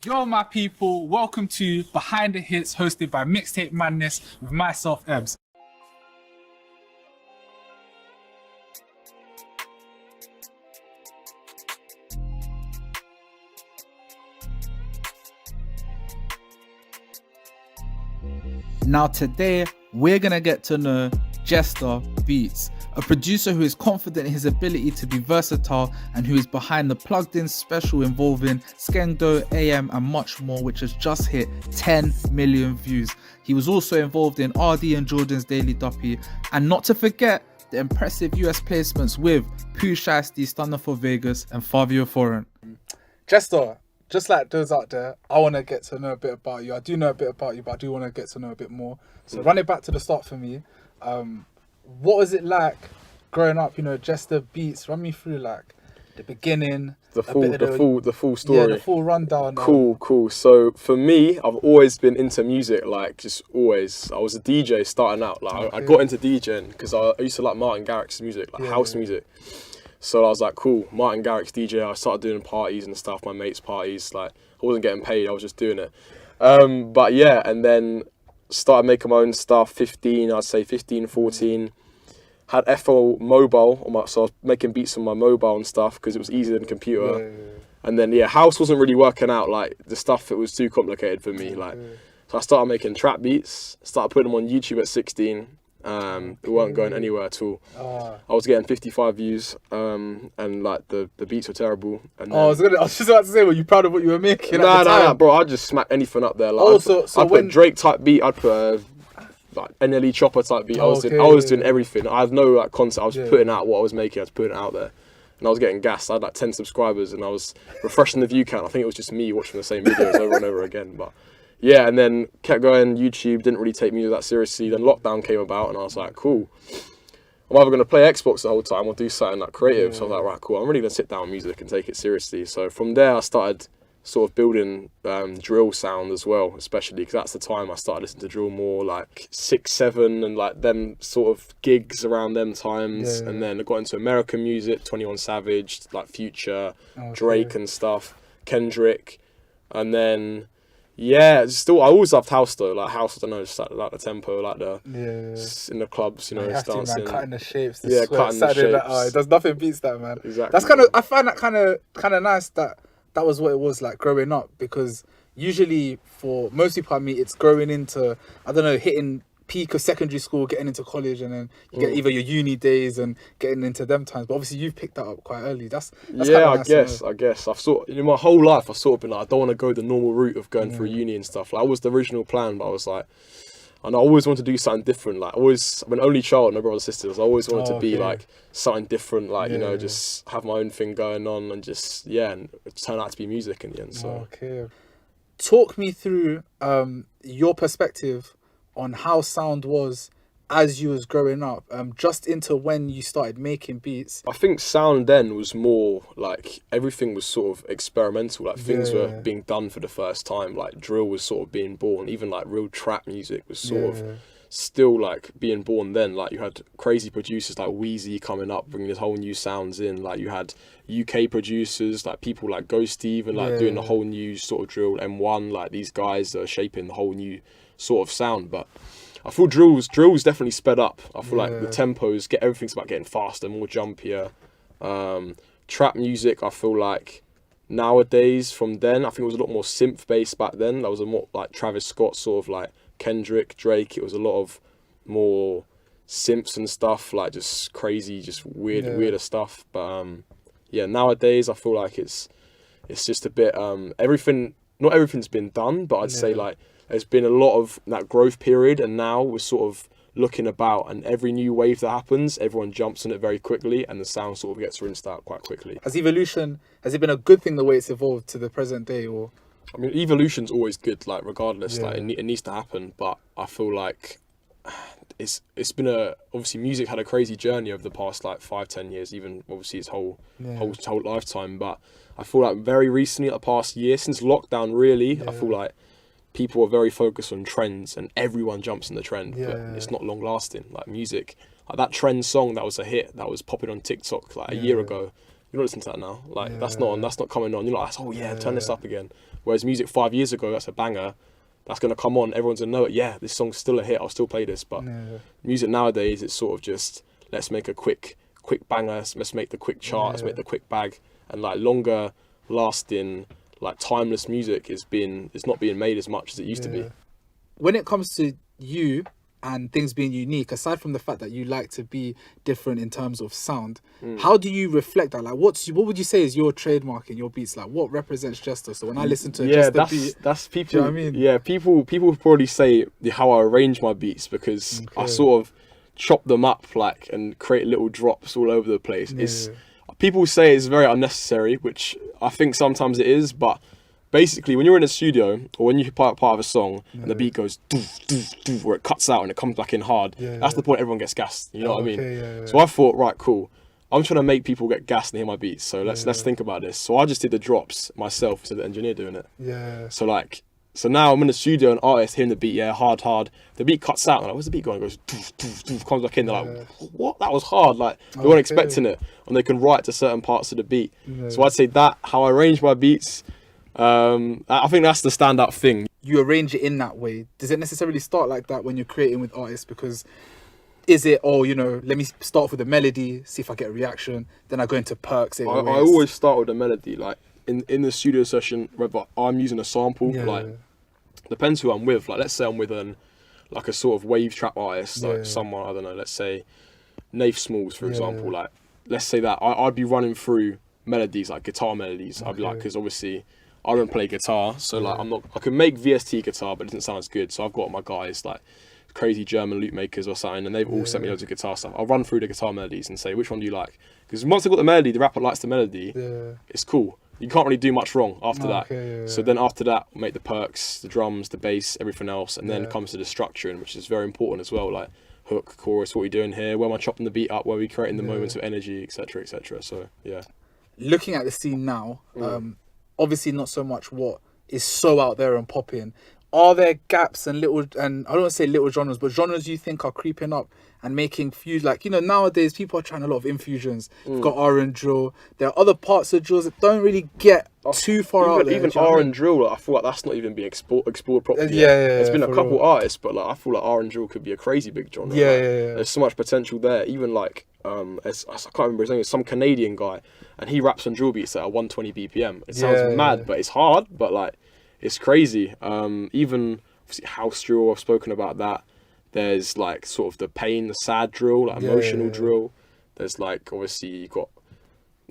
Yo, my people, welcome to Behind the Hits, hosted by Mixtape Madness with myself, Ebbs. Now today, we're gonna get to know Jester Beats, a producer who is confident in his ability to be versatile and who is behind the Plugged In special involving Skengdo, AM and much more, which has just hit 10 million views. He was also involved in RD and Jordan's Daily Duppy, and not to forget the impressive US placements with Pooh Shiesty, Stunner for Vegas and Fabio Foreign. Jester, just like those out there, I want to get to know a bit about you. I do know a bit about you, but I do want to get to know a bit more. So run it back to the start for me. What was it like growing up? You know, Jester Beats. Run me through like the beginning, the full story. Yeah, the full rundown. Cool. So for me, I've always been into music, like just always. I was a DJ starting out. Like I got into DJing because I used to like Martin Garrix's music, like house music. So I was like, cool, Martin Garrix DJ. I started doing parties and stuff, my mates' parties. Like I wasn't getting paid, I was just doing it. But yeah, and then started making my own stuff. 15, 14. Had FL mobile on my, so I was making beats on my mobile and stuff because it was easier than computer. And then house wasn't really working out. Like the stuff, it was too complicated for me. So I started making trap beats. Started putting them on YouTube at 16. It weren't going anywhere at all. I was getting 55 views, and like the beats were terrible. And then, I was just about to say, were you proud of what you were making? Nah, bro. I'd just smack anything up there. Like, I'd put Drake type beat. I'd put like NLE Chopper type beat. I was doing everything. I have no like concept. I was putting out what I was making. I was putting it out there, and I was getting gassed. I had like 10 subscribers, and I was refreshing the view count. I think it was just me watching the same videos over and over again, but. Yeah, and then kept going. YouTube didn't really take music that seriously. Then lockdown came about, and I was like, cool. I'm either going to play Xbox the whole time or do something like creative. So I was like, right, cool. I'm really going to sit down with music and take it seriously. So from there, I started sort of building drill sound as well, especially because that's the time I started listening to drill more, like 6, 7, and like them sort of gigs around them times. And then I got into American music, 21 Savage, like Future, Drake and stuff, Kendrick, and then. Yeah, still I always loved house though. Like house, I don't know, just like the tempo, like the in the clubs, you know, dancing, cutting the shapes. Cutting the shapes. There's nothing beats that, man. Exactly. That's kind of I find that kind of nice that was what it was like growing up, because usually for most people I meet, it's growing into hitting peak of secondary school, getting into college, and then you get either your uni days and getting into them times. But obviously you've picked that up quite early. That's I guess I've sort in my whole life I've sort of been like, I don't want to go the normal route of going through uni and stuff. Like that was the original plan, but I was like, and I always wanted to do something different. Like I'm an only child, no brothers and sisters. I always wanted to be like something different, like you know, just have my own thing going on and just and it turned out to be music in the end. So talk me through your perspective on how sound was as you was growing up, just into when you started making beats. I think sound then was more like everything was sort of experimental, like things were being done for the first time, like drill was sort of being born, even like real trap music was sort of still like being born then. Like you had crazy producers like Wheezy coming up, bringing this whole new sounds in, like you had UK producers like people like Ghost even like doing the whole new sort of drill, M1, like these guys that are shaping the whole new sort of sound. But I feel drill's definitely sped up. I feel like the tempos, everything's about getting faster, more jumpier. Trap music, I feel like nowadays from then, I think it was a lot more synth based back then. That was a more like Travis Scott, sort of like Kendrick, Drake. It was a lot of more synths and stuff, like just crazy, just weirder stuff. But nowadays I feel like it's just a bit not everything's been done, but I'd say like there's been a lot of that growth period, and now we're sort of looking about, and every new wave that happens, everyone jumps on it very quickly, and the sound sort of gets rinsed out quite quickly. Has it been a good thing the way it's evolved to the present day, or? I mean, evolution's always good, like regardless, like it needs to happen, but I feel like it's been obviously music had a crazy journey over the past like 5-10 years, even obviously its whole lifetime, but I feel like very recently, the past year, since lockdown really, I feel like people are very focused on trends and everyone jumps in the trend, but it's not long lasting. Like music, like that trend song that was a hit that was popping on TikTok like a year ago, you're not listening to that now. Like that's not coming on. You're like, oh yeah, turn this up again. Whereas music 5 years ago, that's a banger. That's going to come on. Everyone's going to know it. Yeah, this song's still a hit. I'll still play this. But music nowadays, it's sort of just, let's make a quick banger. Let's make the quick chart. Let's make the quick bag. And like longer lasting, like timeless music it's not being made as much as it used to be. When it comes to you and things being unique, aside from the fact that you like to be different in terms of sound, how do you reflect that? Like, what would you say is your trademark in your beats? Like, what represents Jester? So when I listen to Jester beat, that's people. Do you know what I mean? Yeah, people probably say how I arrange my beats, because I sort of chop them up like and create little drops all over the place. People say it's very unnecessary, which I think sometimes it is, but basically when you're in a studio or when you're part of a song and the beat goes doof, doof, doof, or it cuts out and it comes back in hard, that's the point everyone gets gassed. You know what I mean? So I thought, right, cool. I'm trying to make people get gassed and hear my beats, so let's think about this. So I just did the drops myself instead of the engineer doing it. So now I'm in the studio, an artist hearing the beat, hard. The beat cuts out, and I'm like, where's the beat going? It goes, doof, doof, doof, comes back in. They're like, what? That was hard. Like, they weren't expecting it, and they can write to certain parts of the beat. So I'd say that, how I arrange my beats, I think that's the standout thing. You arrange it in that way. Does it necessarily start like that when you're creating with artists? Because is it, let me start off with a melody, see if I get a reaction, then I go into perks. I always start with a melody. Like, in the studio session, whether I'm using a sample, like, depends who I'm with. Like, let's say I'm with a sort of wave trap artist, like someone, I don't know, let's say Nath Smalls, for example. Like, let's say that I'd be running through melodies, like guitar melodies. I'd be like, because obviously I don't play guitar, so like I can make VST guitar, but it doesn't sound as good. So I've got my guys like crazy German loop makers or something, and they've all sent me loads of guitar stuff. I'll run through the guitar melodies and say, which one do you like? Because once I've got the melody, the rapper likes the melody, it's cool. You can't really do much wrong after that. So then after that, make the perks, the drums, the bass, everything else, and then it comes to the structuring, which is very important as well. Like hook, chorus, what are we doing here? Where am I chopping the beat up? Where are we creating the moments of energy, etc., etc. So looking at the scene now, obviously not so much what is so out there and popping. Are there gaps and I don't want to say little genres, but genres you think are creeping up and making fuse? Like, nowadays people are trying a lot of infusions. You've got R and drill. There are other parts of drills that don't really get too far out there. Even R and drill, like, I feel like that's not even being explored properly. There's been a couple artists, but like I feel like R and drill could be a crazy big genre. There's so much potential there. Even like I can't remember his name. It's some Canadian guy, and he raps on drill beats at 120 BPM. It sounds mad, but it's hard. But like, it's crazy. Even obviously house drill, I've spoken about that. There's like sort of the pain, the sad drill, like emotional drill. There's like obviously you got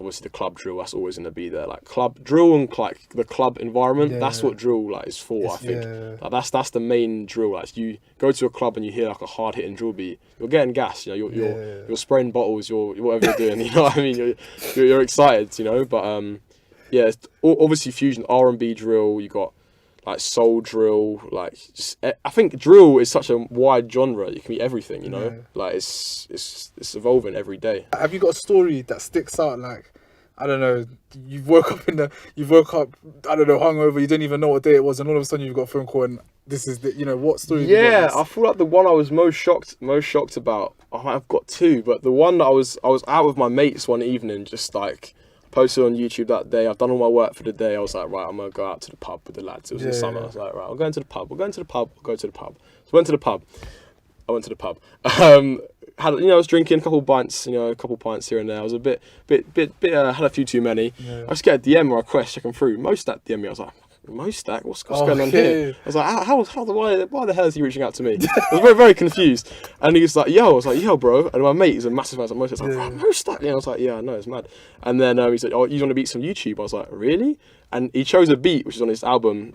the club drill. That's always going to be there. Like club drill and like the club environment. That's what drill like is for. I think like, that's the main drill. Like you go to a club and you hear like a hard hitting drill beat, you're getting gas. You're spraying bottles. You're whatever you're doing. You know what I mean? You're excited. But it's obviously fusion R&B drill. You got like soul drill, like I think drill is such a wide genre. It can be everything, like it's evolving every day. Have you got a story that sticks out? Like, I don't know, you woke up I don't know, hungover, you didn't even know what day it was, and all of a sudden you've got a phone call and this is what story? I feel like the one I was most shocked about, I've got two, but the one that I was out with my mates one evening, just like posted on YouTube that day. I've done all my work for the day. I was like, right, I'm gonna go out to the pub with the lads. It was in summer. I was like, right, I'm going to the pub. We're going to the pub. We'll go to the pub. So I went to the pub. Had I was drinking a couple pints, a couple pints here and there. I was a bit had a few too many. I just get a DM or a request checking through. Mostak DM me. I was like, Mostak, what's going on here? I was like, why the hell is he reaching out to me? I was very, very confused. And he was like, yo. I was like, yo, bro. And my mate is a massive fan of Mostak. I was like, Mostak. I was like, yeah, I know, it's mad. And then he said, oh, you want to beat some YouTube? I was like, really? And he chose a beat which is on his album,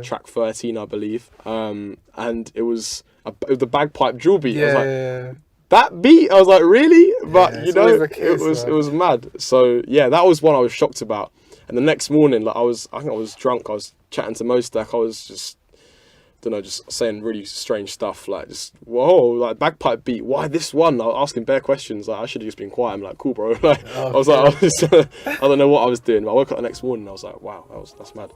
track 13, I believe. And it was the bagpipe drill beat. I was like, that beat? I was like, really? But it was mad. So yeah, that was one I was shocked about. And the next morning, like I think I was drunk. I was chatting to Mostak. I was just saying really strange stuff, like just whoa, like bagpipe beat. Why this one? I was asking bare questions. Like I should have just been quiet. I'm like, cool, bro. Like I don't know what I was doing. But I woke up the next morning. And I was like, wow, that's mad.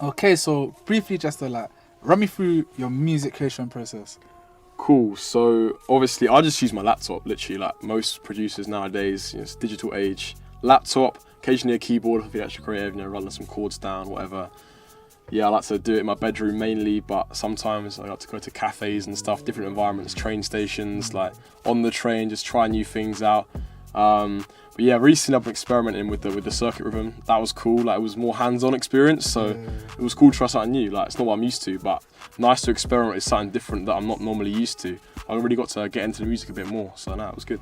Okay, so briefly, just to run me through your music creation process. Cool. So obviously, I just use my laptop. Literally, like most producers nowadays, it's digital age. Laptop. Occasionally a keyboard if you're actually creative, running some chords down, whatever. yeah, I like to do it in my bedroom mainly, but sometimes I like to go to cafes and stuff, different environments, train stations, like on the train, just try new things out. But yeah, recently I've been experimenting with the circuit rhythm. That was cool. Like, it was more hands-on experience, so it was cool to try something new. Like, it's not what I'm used to, but nice to experiment with something different that I'm not normally used to. I really got to get into the music a bit more, so it was good.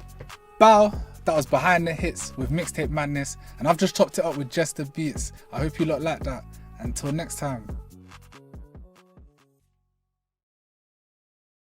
Bow, that was Behind the Hits with Mixtape Madness, and I've just chopped it up with Just the Beats. I hope you lot like that. Until next time.